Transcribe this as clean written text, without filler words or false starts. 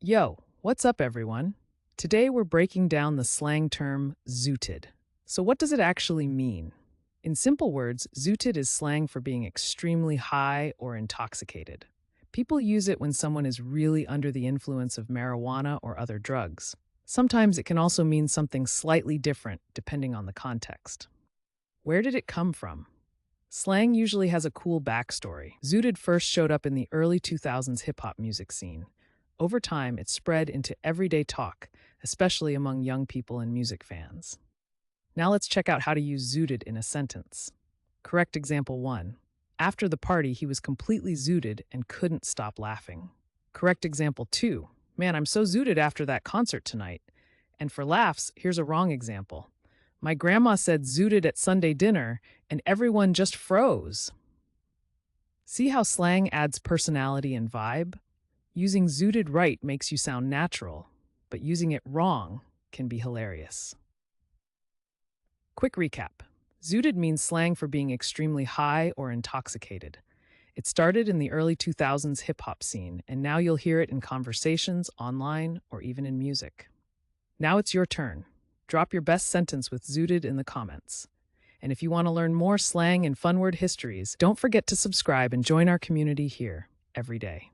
Yo, what's up, everyone? Today we're breaking down the slang term zooted. So, what does it actually mean? In simple words, zooted is slang for being extremely high or intoxicated. People use it when someone is really under the influence of marijuana or other drugs. Sometimes it can also mean something slightly different depending on the context. Where did it come from? Slang usually has a cool backstory. Zooted first showed up in the early 2000s hip hop music scene. Over time, it spread into everyday talk, especially among young people and music fans. Now let's check out how to use zooted in a sentence. Correct example 1. After the party, he was completely zooted and couldn't stop laughing. Correct example 2. Man, I'm so zooted after that concert tonight. And for laughs, here's a wrong example. My grandma said zooted at Sunday dinner, and everyone just froze. See how slang adds personality and vibe? Using zooted right makes you sound natural, but using it wrong can be hilarious. Quick recap. Zooted means slang for being extremely high or intoxicated. It started in the early 2000s hip hop scene, and now you'll hear it in conversations, online, or even in music. Now it's your turn. Drop your best sentence with zooted in the comments. And if you want to learn more slang and fun word histories, don't forget to subscribe and join our community here every day.